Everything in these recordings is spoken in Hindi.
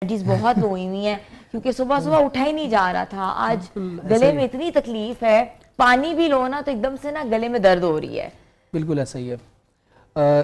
एनर्जीज बहुत लो हुई हैं क्योंकि सुबह सुबह उठा ही नहीं जा रहा था। आज गले में इतनी तकलीफ है, पानी भी लो ना तो एकदम से ना गले में दर्द हो रही है। बिल्कुल ऐसा ही है।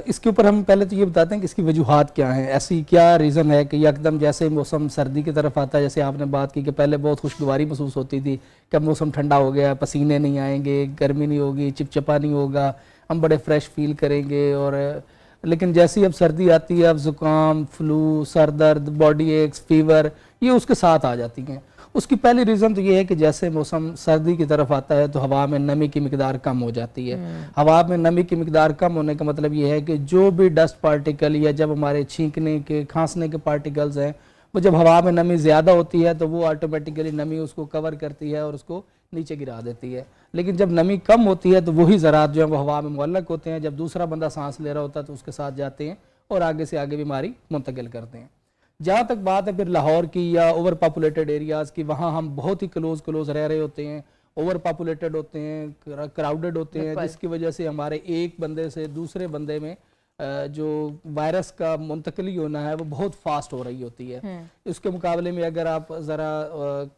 इसके ऊपर हम पहले तो ये बताते हैं कि इसकी वजूहात क्या हैं, ऐसी क्या रीज़न है कि एकदम जैसे मौसम सर्दी की तरफ आता है, जैसे आपने बात की कि पहले बहुत खुशगवारी महसूस होती थी कि अब मौसम ठंडा हो गया, पसीने नहीं आएंगे, गर्मी नहीं होगी, चिपचिपा नहीं होगा, हम बड़े फ्रेश फील करेंगे। और लेकिन जैसे ही अब सर्दी आती है, अब ज़ुकाम, फ्लू, सर दर्द, बॉडी एक्स, फीवर ये उसके साथ आ जाती हैं। उसकी पहली रीज़न तो ये है कि जैसे मौसम सर्दी की तरफ आता है तो हवा में नमी की मिकदार कम हो जाती है। हवा में नमी की मिकदार कम होने का मतलब ये है कि जो भी डस्ट पार्टिकल या जब हमारे छींकने के, खांसने के पार्टिकल्स हैं, वो जब हवा में नमी ज़्यादा होती है तो वो ऑटोमेटिकली नमी उसको कवर करती है और उसको नीचे गिरा देती है। लेकिन जब नमी कम होती है तो वही ज़रात जो है वो हवा में मुअल्लक होते हैं, जब दूसरा बंदा सांस ले रहा होता है तो उसके साथ जाते हैं और आगे से आगे बीमारी मुंतकिल करते हैं। जहाँ तक बात है फिर लाहौर की या ओवर पॉपुलेटेड एरियाज़ की, वहाँ हम बहुत ही क्लोज रह रहे होते हैं, ओवर पॉपुलेटेड होते हैं, क्राउडेड होते हैं, जिसकी वजह से हमारे एक बंदे से दूसरे बंदे में जो वायरस का मुंतकली होना है वो बहुत फास्ट हो रही होती है। उसके मुकाबले में अगर आप ज़रा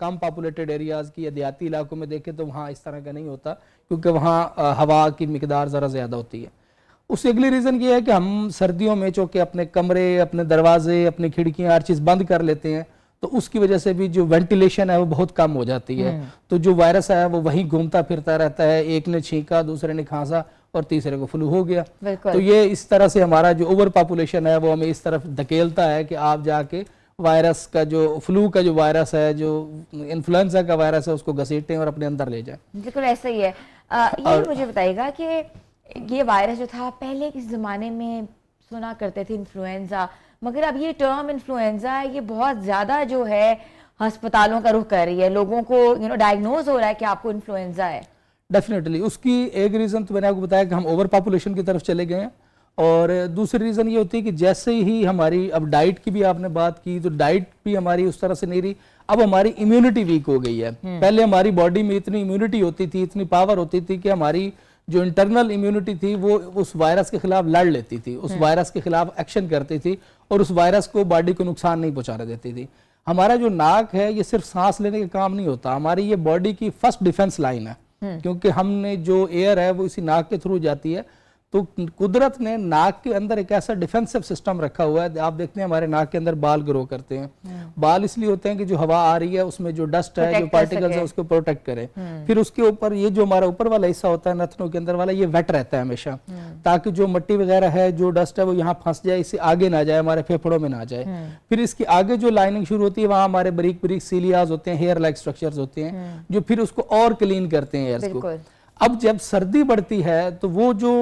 कम पॉपुलेटेड एरियाज़ की या देहाती इलाकों में देखें तो वहाँ इस तरह का नहीं होता, क्योंकि वहाँ हवा की मिकदार ज़रा ज़्यादा होती है। उससे अगली रीज़न ये है कि हम सर्दियों में चूँकि अपने कमरे, अपने दरवाजे, अपनी खिड़कियाँ हर चीज़ बंद कर लेते हैं तो उसकी वजह से भी जो वेंटिलेशन है वो बहुत कम हो जाती है। तो जो वायरस है वो वहीं घूमता फिरता रहता है, एक ने छींका, दूसरे ने खांसा और तीसरे को फ्लू हो गया। तो ये इस तरह से हमारा जो ओवर पॉपुलेशन है वो हमें इस तरफ धकेलता है कि आप जाके वायरस का, जो फ्लू का जो वायरस है, जो इन्फ्लुएंजा का वायरस है, उसको घसीटें और अपने अंदर ले जाएं। बिल्कुल ऐसा ही है। ये मुझे बताइएगा कि ये वायरस जो था पहले किस ज़माने में सुना करते थे इन्फ्लुएंजा, मगर अब ये टर्म इन्फ्लुएंजा है ये बहुत ज़्यादा जो है अस्पतालों का रुख कर रही है, लोगों को डायग्नोज हो रहा है कि आपको इन्फ्लुएंजा है। डेफिनेटली उसकी एक रीज़न तो मैंने आपको बताया कि हम ओवर पॉपुलेशन की तरफ चले गए हैं, और दूसरी रीज़न ये होती है कि जैसे ही हमारी, अब डाइट की भी आपने बात की, तो डाइट भी हमारी उस तरह से नहीं रही, अब हमारी इम्यूनिटी वीक हो गई है। पहले हमारी बॉडी में इतनी इम्यूनिटी होती थी, इतनी पावर होती थी कि हमारी जो इंटरनल इम्यूनिटी थी वो उस वायरस के खिलाफ लड़ लेती थी, उस वायरस के खिलाफ एक्शन करती थी और उस वायरस को बॉडी को नुकसान नहीं पहुंचाने देती थी। हमारा जो नाक है ये सिर्फ सांस लेने का काम नहीं होता, हमारी ये बॉडी की फर्स्ट डिफेंस लाइन है, क्योंकि हमने जो एयर है वो इसी नाक के थ्रू जाती है। तो कुदरत ने नाक के अंदर एक ऐसा डिफेंसिव सिस्टम रखा हुआ है। आप देखते हैं हमारे नाक के अंदर बाल ग्रो करते हैं, बाल इसलिए होते हैं कि जो हवा आ रही है उसमें जो डस्ट है, जो पार्टिकल्स है, उसको प्रोटेक्ट करें। फिर उसके ऊपर ये जो हमारा ऊपर वाला हिस्सा होता है नथनों के अंदर वाला, ये वेट रहता है हमेशा, ताकि जो मिट्टी वगैरह है, जो डस्ट है, वो यहाँ फंस जाए, इससे आगे ना जाए, हमारे फेफड़ों में ना जाए। फिर इसके आगे जो लाइनिंग शुरू होती है वहां हमारे बारीक बारीक सीलियाज होते हैं, हेयर लाइक स्ट्रक्चर्स होते हैं, जो फिर उसको और क्लीन करते हैं एयर को। अब जब सर्दी बढ़ती है तो वो जो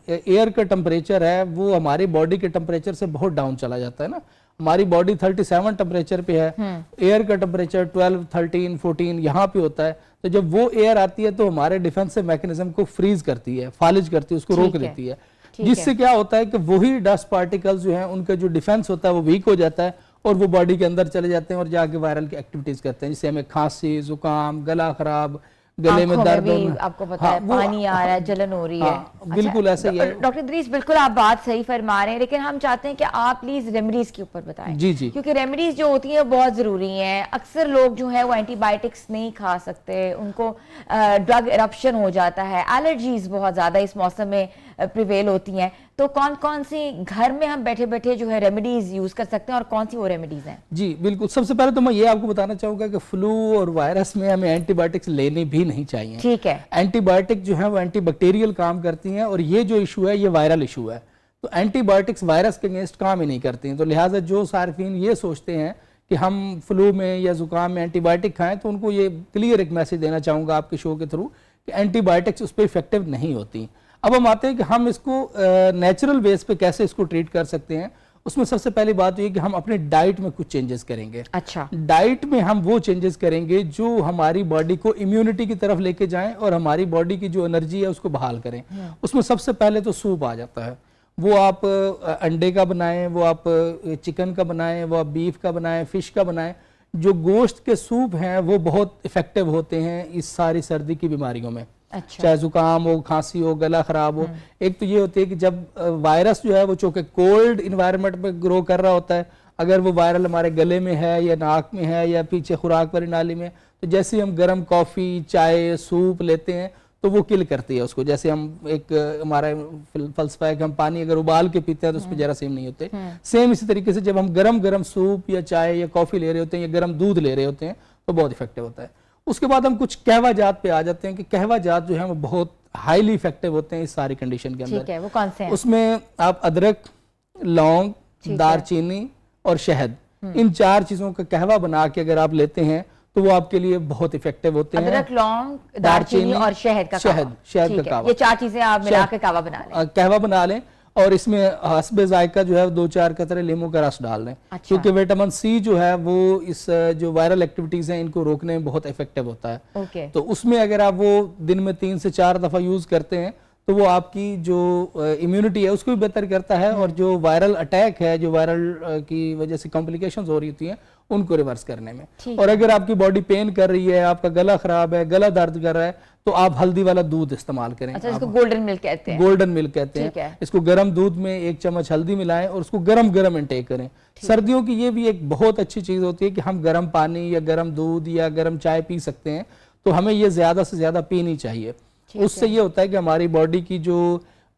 एयर का टेम्परेचर है वो हमारी बॉडी के टेम्परेचर से बहुत डाउन चला जाता है ना। हमारी बॉडी 37 टेम्परेचर पे है, एयर का टेम्परेचर 12, 13, 14 यहाँ पे होता है। तो जब वो एयर आती है तो हमारे डिफेंसिव मैकेनिज्म को फ्रीज करती है, फालिज करती है, उसको रोक देती है, जिससे क्या होता है कि वही डस्ट पार्टिकल्स जो है उनका जो डिफेंस होता है वो वीक हो जाता है और वो बॉडी के अंदर चले जाते हैं और जाके वायरल की एक्टिविटीज करते हैं, जिससे हमें खांसी, जुकाम, गला खराब, गले में दर्द, आपको पता है पानी आ रहा है, जलन हो रही है। बिल्कुल ऐसा ही है डॉक्टर इदरीस, बिल्कुल आप बात सही फरमा रहे हैं, लेकिन हम चाहते हैं कि आप प्लीज रेमेडीज के ऊपर बताएं। जी जी, क्योंकि रेमेडीज जो होती हैं बहुत जरूरी हैं। अक्सर लोग जो है वो एंटीबायोटिक्स नहीं खा सकते, उनको ड्रग इरप्शन हो जाता है, एलर्जीज बहुत ज्यादा इस मौसम में प्रिवेल होती हैं। तो कौन कौन सी घर में हम बैठे बैठे जो है रेमेडीज यूज कर सकते हैं और कौन सी वो रेमेडीज हैं? जी बिल्कुल, सबसे पहले तो मैं ये आपको बताना चाहूंगा कि फ्लू और वायरस में हमें एंटीबायोटिक्स लेने भी नहीं चाहिए। ठीक है, एंटीबायोटिक जो है वो एंटीबैक्टीरियल काम करती हैं और ये जो इशू है ये वायरल इशू है। तो एंटीबायोटिक्स वायरस के अगेंस्ट काम ही नहीं करती हैं। तो लिहाजा जो सार्फिन ये सोचते हैं कि हम फ्लू में या जुकाम में एंटीबायोटिक खाएं, तो उनको ये क्लियर एक मैसेज देना चाहूंगा आपके शो के थ्रू कि एंटीबायोटिक्स उस पर इफेक्टिव नहीं होती। अब हम आते हैं कि हम इसको नेचुरल बेस पे कैसे इसको ट्रीट कर सकते हैं। उसमें सबसे पहली बात ये कि हम अपनी डाइट में कुछ चेंजेस करेंगे। अच्छा, डाइट में हम वो चेंजेस करेंगे जो हमारी बॉडी को इम्यूनिटी की तरफ लेके जाएं और हमारी बॉडी की जो एनर्जी है उसको बहाल करें। उसमें सबसे पहले तो सूप आ जाता है, वो आप अंडे का बनाएं, वो आप चिकन का बनाएं, वो आप बीफ का बनाएं, फिश का बनाएं। जो गोश्त के सूप हैं वो बहुत इफेक्टिव होते हैं इस सारी सर्दी की बीमारियों में। अच्छा, चाहे जुकाम हो, खांसी हो, गला खराब हो। एक तो ये होती है कि जब वायरस जो है वो चूंकि कोल्ड इन्वायरमेंट में ग्रो कर रहा होता है, अगर वो वायरल हमारे गले में है या नाक में है या पीछे खुराक वाली नाली में, तो जैसे ही हम गर्म कॉफ़ी, चाय, सूप लेते हैं तो वो किल करती है उसको। जैसे हम एक हमारा फलसफा है कि हम पानी अगर उबाल के पीते हैं तो उसमें जरासीम नहीं होते, सेम इसी तरीके से जब हम गरम गरम सूप या चाय या कॉफ़ी ले रहे होते हैं या गरम दूध ले रहे होते हैं तो बहुत इफेक्टिव होता है। उसके बाद हम कुछ कहवा जात पे आ जाते हैं कि कहवा जात जो है वो बहुत हाईली इफेक्टिव होते हैं इस सारी कंडीशन के अंदर। ठीक है, वो कौन से हैं? उसमें आप अदरक, लौंग, दालचीनी और शहद, इन 4 चीजों का कहवा बना के अगर आप लेते हैं तो वो आपके लिए बहुत इफेक्टिव होते हैं। अदरक, लौंग, दालचीनी और शहद का कावा। शहद का कावा, ये 4 चीजें आप मिला के कावा बना लें। कहवा बना लें और इसमें हस्बे जायका जो है 2-4 कतरे लीमू का रस डाल लें। अच्छा। क्योंकि विटामिन सी जो है वो इस जो वायरल एक्टिविटीज हैं इनको रोकने में बहुत इफेक्टिव होता है। ओके। तो उसमें अगर आप वो दिन में 3 से 4 दफा यूज करते हैं तो वो आपकी जो इम्यूनिटी है उसको भी बेहतर करता है और जो वायरल अटैक है, जो वायरल की वजह से कॉम्प्लिकेशंस हो रही होती हैं उनको रिवर्स करने में। और अगर आपकी बॉडी पेन कर रही है, आपका गला खराब है, गला दर्द कर रहा है, तो आप हल्दी वाला दूध इस्तेमाल करें। अच्छा, इसको गोल्डन मिल्क कहते हैं। गोल्डन मिल्क कहते हैं। इसको गर्म दूध में 1 चम्मच हल्दी मिलाएं और उसको गरम गरम इंटेक करें। सर्दियों की ये भी एक बहुत अच्छी चीज होती है कि हम गर्म पानी या गर्म दूध या गर्म चाय पी सकते हैं, तो हमें ये ज्यादा से ज्यादा पीनी चाहिए। उससे ये होता है कि हमारी बॉडी की जो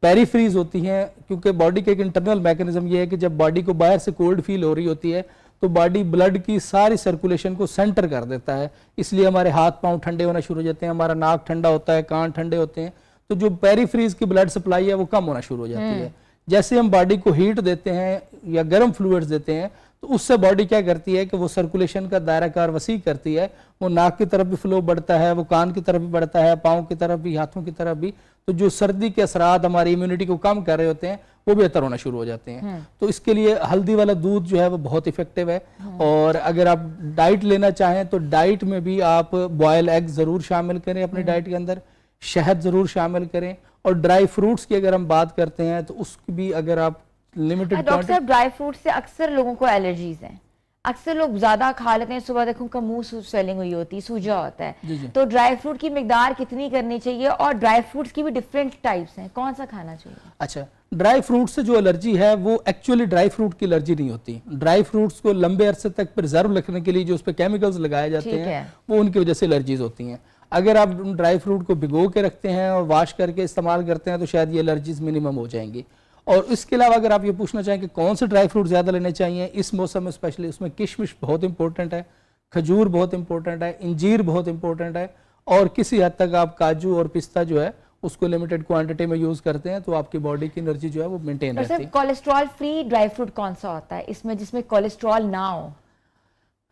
पेरिफ्रीज होती हैं, क्योंकि बॉडी का एक इंटरनल मैकेनिज्म ये है कि जब बॉडी को बाहर से कोल्ड फील हो रही होती है तो बॉडी ब्लड की सारी सर्कुलेशन को सेंटर कर देता है, इसलिए हमारे हाथ पांव ठंडे होना शुरू हो जाते हैं, हमारा नाक ठंडा होता है, कान ठंडे होते हैं, तो जो पेरिफ्रीज की ब्लड सप्लाई है वो कम होना शुरू हो जाती है। जैसे हम बॉडी को हीट देते हैं या गर्म फ्लूइड्स देते हैं तो उससे बॉडी क्या करती है कि वो सर्कुलेशन का दायरा कार वसी करती है, वो नाक की तरफ भी फ्लो बढ़ता है, वो कान की तरफ भी बढ़ता है, पाँव की तरफ भी, हाथों की तरफ भी। तो जो सर्दी के असरात हमारी इम्यूनिटी को कम कर रहे होते हैं वो बेहतर होना शुरू हो जाते हैं। तो इसके लिए हल्दी वाला दूध जो है वो बहुत इफेक्टिव है। और अगर आप डाइट लेना चाहें तो डाइट में भी आप बॉयल एग जरूर शामिल करें अपनी डाइट के अंदर, शहद जरूर शामिल करें, और ड्राई फ्रूट्स की अगर हम बात करते हैं तो उसकी भी अगर आप लिमिटेड। डॉक्टर साहब, ड्राई फ्रूट से अक्सर लोगों को एलर्जीज हैं, अक्सर लोग ज्यादा खा लेते हैं, सुबह देखो उनका मुंह स्वेलिंग हुई होती है, सूजा होता है। तो ड्राई फ्रूट की मिकदार कितनी करनी चाहिए? और ड्राई फ्रूट्स की भी डिफरेंट टाइप्स हैं, कौन सा खाना चाहिए? अच्छा, ड्राई फ्रूट से जो एलर्जी है वो एक्चुअली ड्राई फ्रूट की एलर्जी नहीं होती। ड्राई फ्रूट्स को लंबे अरसे तक प्रिजर्व रखने के लिए जो उस पर केमिकल्स लगाए जाते हैं वो उनकी वजह से एलर्जीज होती हैं। अगर आप ड्राई फ्रूट को भिगो के रखते हैं और वॉश करके इस्तेमाल करते हैं तो शायद ये एलर्जीज मिनिमम हो जाएंगी। और इसके अलावा अगर आप ये पूछना चाहें कि कौन से ड्राई फ्रूट ज्यादा लेने चाहिए इस मौसम में स्पेशली, उसमें किशमिश बहुत इंपॉर्टेंट है, खजूर बहुत इंपॉर्टेंट है, इंजीर बहुत इंपॉर्टेंट है, और किसी हद तक आप काजू और पिस्ता जो है उसको लिमिटेड क्वांटिटी में यूज करते हैं तो आपकी बॉडी की एनर्जी जो है वो मेंटेन रहती है। कोलेस्ट्रॉल फ्री ड्राई फ्रूट कौन सा होता है इसमें जिसमें कोलेस्ट्रॉल ना हो?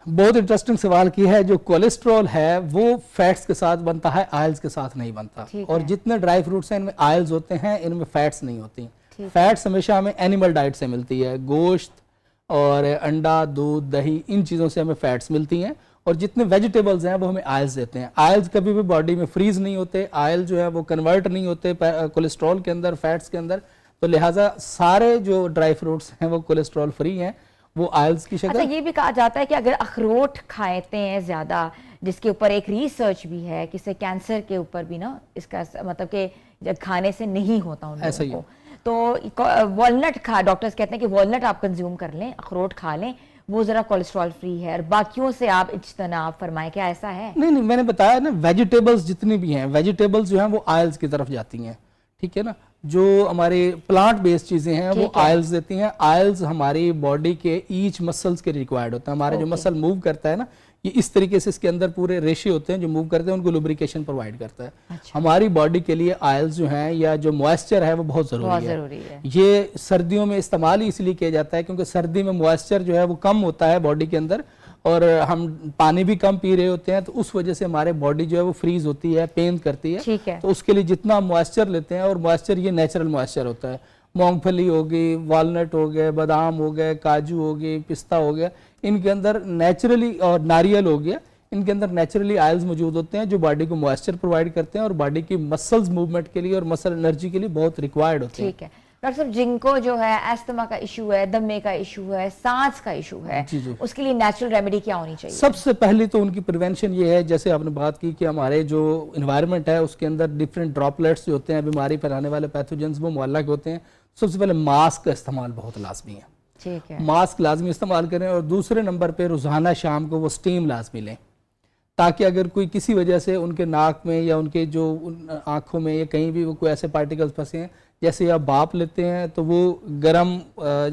बहुत इंटरेस्टिंग सवाल किया है। जो कोलेस्ट्रॉल है वो फैट्स के साथ बनता है, आयल्स के साथ नहीं बनता। और जितने ड्राई फ्रूट्स हैं इनमें आयल्स होते हैं, इनमें फैट्स नहीं होती। फैट्स हमेशा हमें एनिमल डाइट से मिलती है, गोश्त और अंडा, दूध, दही, इन चीज़ों से हमें फैट्स मिलती हैं। और जितने वेजिटेबल्स हैं वो हमें आयल्स देते हैं। आयल्स कभी भी बॉडी में फ्रीज नहीं होते, आयल जो है वो कन्वर्ट नहीं होते कोलेस्ट्रॉल के अंदर, फैट्स के अंदर। तो लिहाजा सारे जो ड्राई फ्रूट्स हैं वो कोलेस्ट्रॉल फ्री हैं, वो आयल्स की शक्ल। अच्छा, ये भी कहा जाता है कि अगर अखरोट खाते हैं ज्यादा, जिसके ऊपर एक रिसर्च भी है कि इससे कैंसर के ऊपर भी ना इसका मतलब कि जब खाने से नहीं होता उन लोगों को, तो वॉलनट डॉक्टर्स कहते हैं कि वॉलनट आप कंज्यूम कर लें, अखरोट खा लें, वो जरा कोलेस्ट्रॉल फ्री है, और बाकियों से आप इज्तनाब फरमाएं। क्या ऐसा है? नहीं, मैंने बताया ना, वेजिटेबल्स जितनी भी हैं, वेजिटेबल्स जो हैं वो आयल्स की तरफ जाती हैं, ठीक है ना। जो हमारे प्लांट बेस्ड चीजें हैं वो आयल्स देती हैं। आयल्स हमारी बॉडी के ईच मसल्स के रिक्वायर्ड होता है। हमारे जो मसल मूव करता है ना, ये इस तरीके से इसके अंदर पूरे रेशे होते हैं जो मूव करते हैं, उनको लुब्रिकेशन प्रोवाइड करता है। अच्छा। हमारी बॉडी के लिए आयल्स जो हैं या जो मॉइस्चर है वो बहुत जरूरी है। ये सर्दियों में इस्तेमाल ही इसलिए किया जाता है क्योंकि सर्दी में मॉइस्चर जो है वो कम होता है बॉडी के अंदर, और हम पानी भी कम पी रहे होते हैं, तो उस वजह से हमारे बॉडी जो है वो फ्रीज होती है, पेन करती है। तो उसके लिए जितना मॉइस्चर लेते हैं, और मॉइस्चर ये नेचुरल मॉइस्चर होता है, मूंगफली हो गई, वॉलनट हो गए, बादाम हो गए, काजू हो गई, पिस्ता हो गया, इनके अंदर नेचुरली, और नारियल हो गया, इनके अंदर नेचुरली आयल्स मौजूद होते हैं जो बॉडी को मॉइस्चर प्रोवाइड करते हैं और बॉडी की मसल्स मूवमेंट के लिए और मसल एनर्जी के लिए बहुत रिक्वायर्ड होते हैं। ठीक है डॉक्टर साहब, जिनको जो है एस्थमा का इशू है, दमे का इशू है, सांस का इशू है, उसके लिए नेचुरल रेमेडी क्या होनी चाहिए? सबसे पहले तो उनकी प्रिवेंशन ये है, जैसे आपने बात की कि हमारे जो इन्वायरमेंट है उसके अंदर डिफरेंट ड्रॉपलेट्स जो होते हैं, बीमारी फैलाने वाले पैथोजेंस, वो मुअल्लक होते हैं। सबसे पहले मास्क का इस्तेमाल बहुत लाजमी है। ठीक है। मास्क लाजमी इस्तेमाल करें, और दूसरे नंबर पे रोज़ाना शाम को वो स्टीम लाजमी लें, ताकि अगर कोई किसी वजह से उनके नाक में या उनके जो आँखों में या कहीं भी वो कोई ऐसे पार्टिकल्स फंसे हैं, जैसे आप भाप लेते हैं तो वो गर्म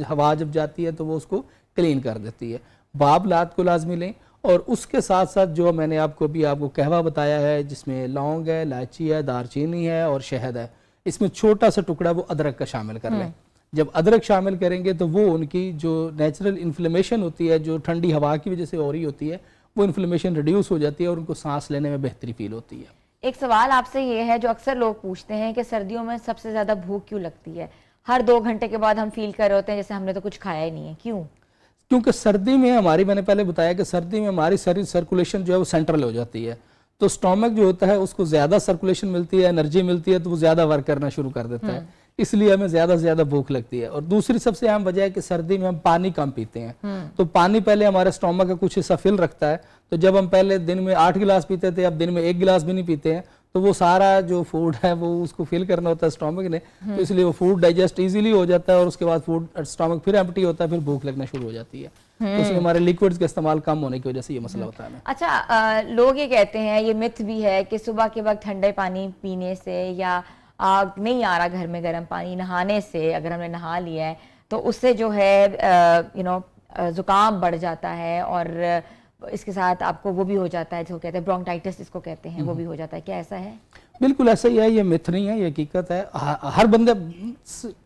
हवा जब जाती है तो वो उसको क्लीन कर देती है। भाप लात को लाजमी लें, और उसके साथ साथ जो मैंने आपको कहवा बताया है, जिसमें लौंग है, इलायची है, दारचीनी है और शहद है, इसमें छोटा सा टुकड़ा वो अदरक का शामिल कर लें। जब अदरक शामिल करेंगे तो वो उनकी जो नेचुरल इन्फ्लेमेशन होती है, जो ठंडी हवा की वजह से हो रही होती है, वो इन्फ्लेमेशन रिड्यूस हो जाती है और उनको सांस लेने में बेहतरी फील होती है। एक सवाल आपसे ये है, जो अक्सर लोग पूछते हैं कि सर्दियों में सबसे ज़्यादा भूख क्यों लगती है? हर 2 घंटे के बाद हम फील कर रहे होते हैं जैसे हमने तो कुछ खाया ही नहीं है, क्यों? क्योंकि सर्दी में हमारी, मैंने पहले बताया कि सर्दी में हमारी सारी सर्कुलेशन जो है वो सेंट्रल हो जाती है, तो स्टोमक जो होता है उसको ज़्यादा सर्कुलेशन मिलती है, एनर्जी मिलती है, तो वो ज़्यादा वर्क करना शुरू कर देता है, इसलिए हमें ज़्यादा से ज़्यादा भूख लगती है। और दूसरी सबसे अहम वजह है कि सर्दी में हम पानी कम पीते हैं, तो पानी पहले हमारे स्टोमक का कुछ हिस्सा फिल रखता है, तो जब हम पहले दिन में 8 गिलास पीते थे, अब दिन में 1 गिलास भी नहीं पीते हैं, तो वो सारा जो फूड है वो उसको फिल करना होता है स्टोमक ने, तो इसलिए वो फूड डाइजेस्ट इजीली हो जाता है, और उसके बाद फूड स्टोमक फिर एम्प्टी होता है, फिर भूख लगना शुरू हो जाती है। तो इसलिए हमारे लिक्विड्स का इस्तेमाल कम होने की वजह से ये मसला होता है हमें। अच्छा, लोग ये कहते हैं, ये मिथ भी है कि सुबह के वक्त ठंडे पानी पीने से या आग नहीं आ रहा घर में गर्म पानी नहाने से, अगर हमने नहा लिया है तो उससे जो है जुकाम बढ़ जाता है, और इसके साथ आपको वो भी हो जाता है जो कहते हैं ब्रोंकाइटिस, इसको कहते हैं, वो भी हो जाता है। क्या ऐसा है? बिल्कुल ऐसा ही है, ये मिथ नहीं है, ये हकीकत है। हर बंदे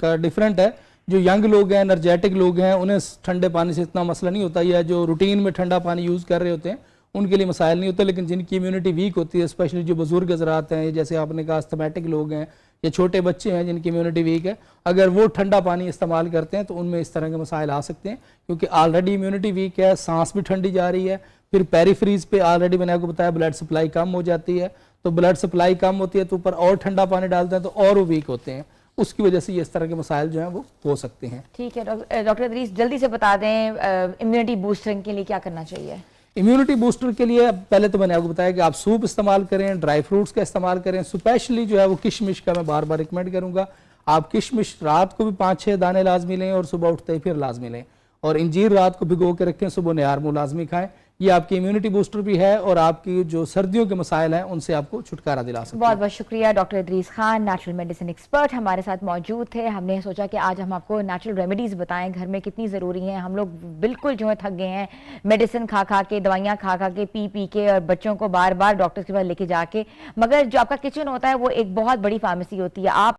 का डिफरेंट है। जो यंग लोग हैं, एनर्जेटिक लोग हैं, उन्हें ठंडे पानी से इतना मसला नहीं होता, या जो रूटीन में ठंडा पानी यूज़ कर रहे होते हैं उनके लिए मसाइल नहीं होते। लेकिन जिनकी इम्यूनिटी वीक होती है, स्पेशली जो बुजुर्ग हजरात हैं, जैसे आपने कहा अस्थमैटिक लोग हैं, या छोटे बच्चे हैं जिनकी इम्यूनिटी वीक है, अगर वो ठंडा पानी इस्तेमाल करते हैं तो उनमें इस तरह के मसाइल आ सकते हैं, क्योंकि ऑलरेडी इम्यूनिटी वीक है, सांस भी ठंडी जा रही है, फिर पेरीफ्रीज पे ऑलरेडी मैंने आपको बताया ब्लड सप्लाई कम हो जाती है, तो ब्लड सप्लाई कम होती है तो ऊपर और ठंडा पानी डालते हैं तो और वो वीक होते हैं, उसकी वजह से ये इस तरह के मसाइल जो हैं वो हो सकते हैं। ठीक है डॉक्टर इदरीस, जल्दी से बता दें इम्यूनिटी बूस्टिंग के लिए क्या करना चाहिए? इम्यूनिटी बूस्टर के लिए पहले तो मैंने आपको बताया कि आप सूप इस्तेमाल करें, ड्राई फ्रूट्स का इस्तेमाल करें, स्पेशली जो है वो किशमिश का मैं बार बार रिकमेंड करूंगा। आप किशमिश रात को भी 5-6 दाने लाजमी लें, और सुबह उठते ही फिर लाजमी लें, और इंजीर रात को भिगो के रखें, सुबह निहार मुंह लाजमी खाएं। ये आपकी इम्यूनिटी बूस्टर भी है, और आपकी जो सर्दियों के मसाइल हैं उनसे आपको छुटकारा दिला सकते हैं। बहुत बहुत शुक्रिया doctor Idris Khan, natural medicine expert हमारे साथ मौजूद थे। हमने सोचा कि आज हम आपको नेचुरल रेमेडीज बताएं, घर में कितनी ज़रूरी हैं। हम लोग बिल्कुल जो है थक गए हैं मेडिसिन खा खा के, दवाइयाँ खा खा के, पी पी के, और बच्चों को बार बार डॉक्टर के पास लेके जाके। मगर जो आपका किचन होता है वो एक बहुत बड़ी फार्मेसी होती है। आप